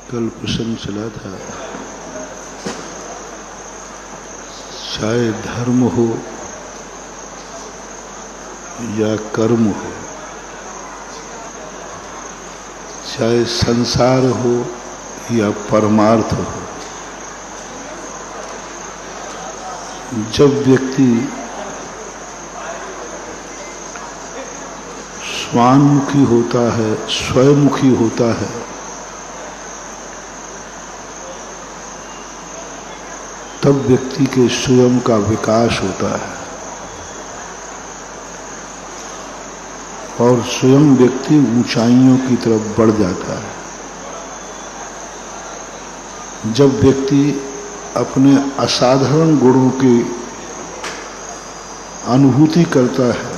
कल प्रसंग चला था, चाहे धर्म हो या कर्म हो, चाहे संसार हो या परमार्थ हो, जब व्यक्ति स्वान्मुखी होता है, स्वयंमुखी होता है, तब व्यक्ति के स्वयं का विकास होता है और स्वयं व्यक्ति ऊंचाइयों की तरफ बढ़ जाता है। जब व्यक्ति अपने असाधारण गुणों की अनुभूति करता है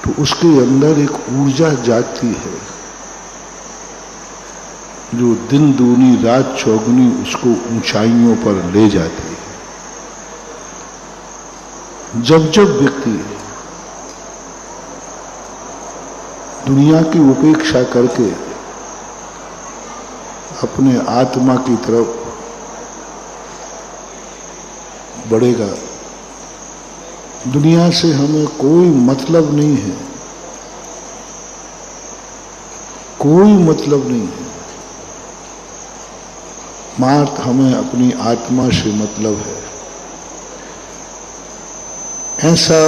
तो उसके अंदर एक ऊर्जा जागती है जो दिन दूनी रात चौगुनी उसको ऊंचाइयों पर ले जाती है। जब जब व्यक्ति दुनिया की उपेक्षा करके अपने आत्मा की तरफ बढ़ेगा, दुनिया से हमें कोई मतलब नहीं है, कोई मतलब नहीं है, मात्र हमें अपनी आत्मा से मतलब है। ऐसा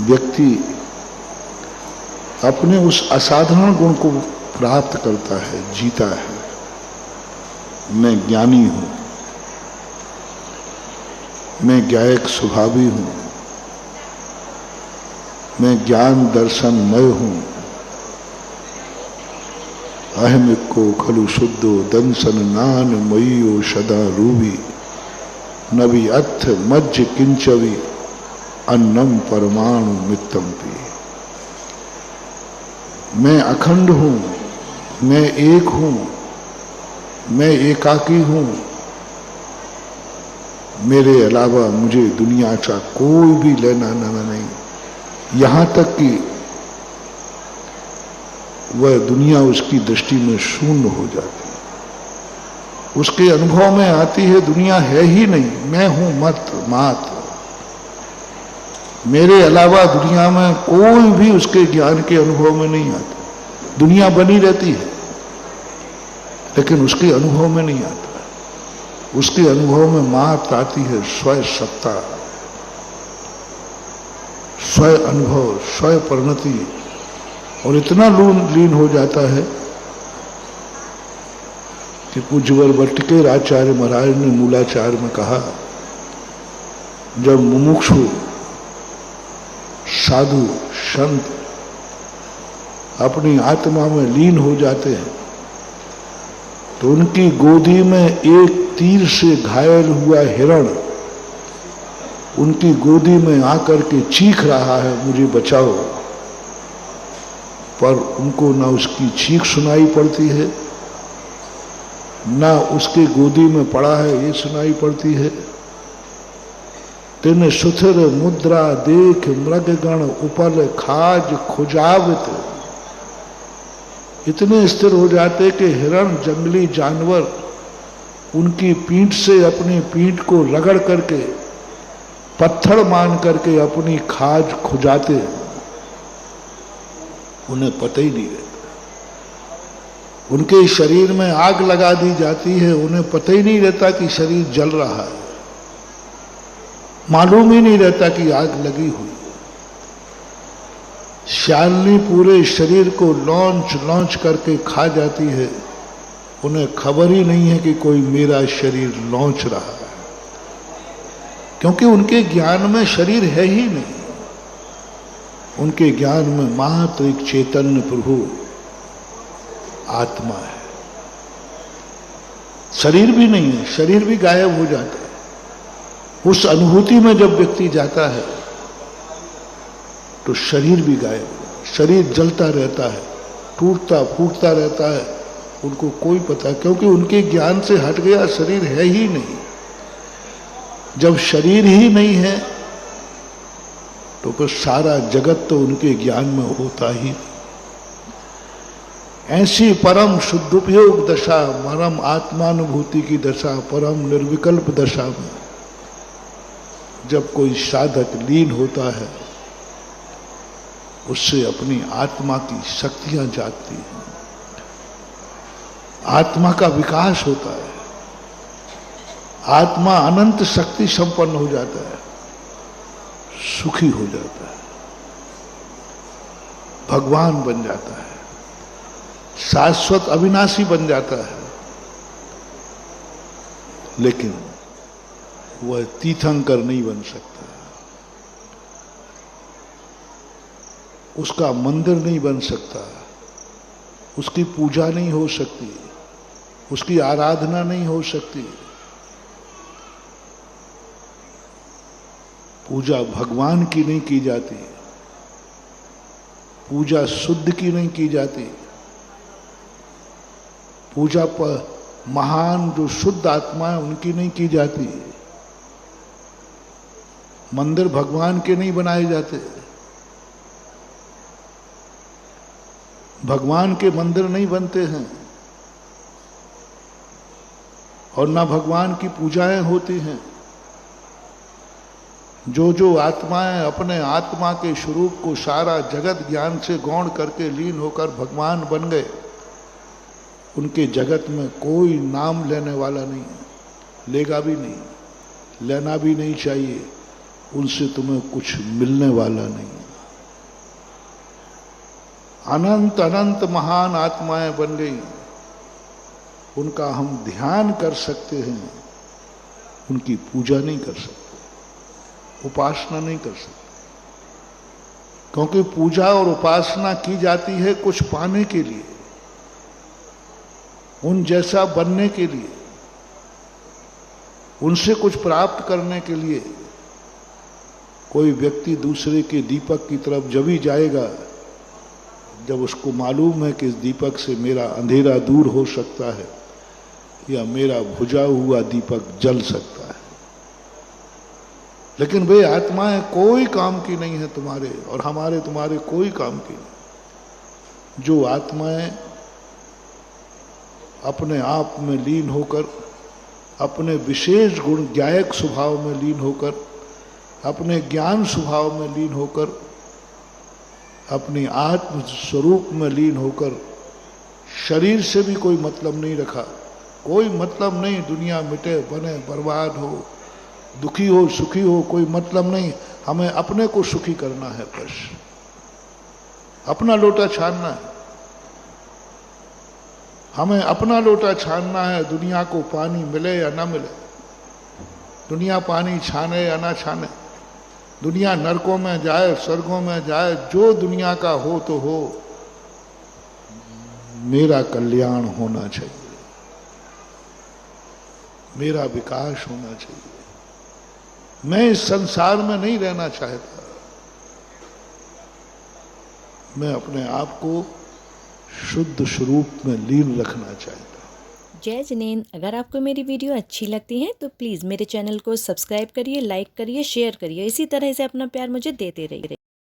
व्यक्ति अपने उस असाधारण गुण को प्राप्त करता है, जीता है। मैं ज्ञानी हूं, मैं ज्ञायक स्वभावी हूं, मैं ज्ञान दर्शनमय हूं। अहमिको खलु शुद्धो दंसन नान मय्यो सदा रूबी, नबी अथ मज्ज किंचवी अन्नम परमाणु मित्तम पी। मैं अखंड हूं, मैं एक हूं, मैं एकाकी हूं। मेरे अलावा मुझे दुनिया का कोई भी लेना देना नहीं। यहां तक कि वह दुनिया उसकी दृष्टि में शून्य हो जाती है। उसके अनुभव में आती है दुनिया है ही नहीं, मैं हूं मात्र। मेरे अलावा दुनिया में कोई भी उसके ज्ञान के अनुभव में नहीं आता। दुनिया बनी रहती है लेकिन उसके अनुभव में नहीं आता। उसके अनुभव में मात्र आती है स्वयं सत्ता, स्वयं अनुभव, स्वयं परिणति। और इतना लीन हो जाता है कि पूज्यवर भट्टकेर आचार्य महाराज ने मूलाचार्य में कहा, जब मुमुक्षु साधु संत अपनी आत्मा में लीन हो जाते हैं तो उनकी गोदी में एक तीर से घायल हुआ हिरण उनकी गोदी में आकर के चीख रहा है, मुझे बचाओ। पर उनको ना उसकी चीख सुनाई पड़ती है, ना उसके गोदी में पड़ा है ये सुनाई पड़ती है। तिन सुथिर मुद्रा देख मृगगण उपल खाज खुजावत। इतने स्थिर हो जाते कि हिरण जंगली जानवर उनकी पीठ से अपनी पीठ को रगड़ करके पत्थर मान करके अपनी खाज खुजाते, उन्हें पता ही नहीं रहता। उनके शरीर में आग लगा दी जाती है, उन्हें पता ही नहीं रहता कि शरीर जल रहा है, मालूम ही नहीं रहता कि आग लगी हुई। श्यालनी पूरे शरीर को लॉन्च करके खा जाती है, उन्हें खबर ही नहीं है कि कोई मेरा शरीर लॉन्च रहा है, क्योंकि उनके ज्ञान में शरीर है ही नहीं। उनके ज्ञान में मात्र एक चैतन्य प्रभु आत्मा है, शरीर भी नहीं है, शरीर भी गायब हो जाता है। उस अनुभूति में जब व्यक्ति जाता है तो शरीर भी गायब, शरीर जलता रहता है, टूटता फूटता रहता है, उनको कोई पता, क्योंकि उनके ज्ञान से हट गया, शरीर है ही नहीं। जब शरीर ही नहीं है तो फिर सारा जगत तो उनके ज्ञान में होता ही। ऐसी परम शुद्धोपयोग दशा, परम आत्मानुभूति की दशा, परम निर्विकल्प दशा में जब कोई साधक लीन होता है, उससे अपनी आत्मा की शक्तियां जागती हैं, आत्मा का विकास होता है, आत्मा अनंत शक्ति संपन्न हो जाता है, सुखी हो जाता है, भगवान बन जाता है, शाश्वत अविनाशी बन जाता है। लेकिन वह तीर्थंकर नहीं बन सकता, उसका मंदिर नहीं बन सकता, उसकी पूजा नहीं हो सकती, उसकी आराधना नहीं हो सकती। पूजा भगवान की नहीं की जाती, पूजा शुद्ध की नहीं की जाती, पूजा पर महान जो शुद्ध आत्मा है उनकी नहीं की जाती, मंदिर भगवान के नहीं बनाए जाते, भगवान के मंदिर नहीं बनते हैं, और ना भगवान की पूजाएं होती हैं। जो आत्माएं अपने आत्मा के स्वरूप को सारा जगत ज्ञान से गौण करके लीन होकर भगवान बन गए, उनके जगत में कोई नाम लेने वाला नहीं, लेगा भी नहीं, लेना भी नहीं चाहिए, उनसे तुम्हें कुछ मिलने वाला नहीं। अनंत अनंत महान आत्माएं बन गई, उनका हम ध्यान कर सकते हैं, उनकी पूजा नहीं कर सकते, उपासना नहीं कर सकते, क्योंकि पूजा और उपासना की जाती है कुछ पाने के लिए, उन जैसा बनने के लिए, उनसे कुछ प्राप्त करने के लिए। कोई व्यक्ति दूसरे के दीपक की तरफ जब ही जाएगा जब उसको मालूम है कि इस दीपक से मेरा अंधेरा दूर हो सकता है या मेरा बुझा हुआ दीपक जल सकता है। लेकिन वे आत्माएं कोई काम की नहीं है तुम्हारे और हमारे, तुम्हारे कोई काम की नहीं। जो आत्माएं अपने आप में लीन होकर, अपने विशेष गुण ज्ञायक स्वभाव में लीन होकर, अपने ज्ञान स्वभाव में लीन होकर, अपनी आत्म स्वरूप में लीन होकर, शरीर से भी कोई मतलब नहीं रखा, कोई मतलब नहीं, दुनिया मिटे बने बर्बाद हो, दुखी हो सुखी हो, कोई मतलब नहीं, हमें अपने को सुखी करना है, बस अपना लोटा छानना है, हमें अपना लोटा छानना है। दुनिया को पानी मिले या ना मिले, दुनिया पानी छाने या ना छाने, दुनिया नरकों में जाए स्वर्गों में जाए, जो दुनिया का हो तो हो, मेरा कल्याण होना चाहिए, मेरा विकास होना चाहिए। मैं इस संसार में नहीं रहना चाहता, मैं अपने आप को शुद्ध स्वरूप में लीन रखना चाहता हूं। जय जिनेंद्र। अगर आपको मेरी वीडियो अच्छी लगती है तो प्लीज़ मेरे चैनल को सब्सक्राइब करिए, लाइक करिए, शेयर करिए। इसी तरह से अपना प्यार मुझे देते रहिए।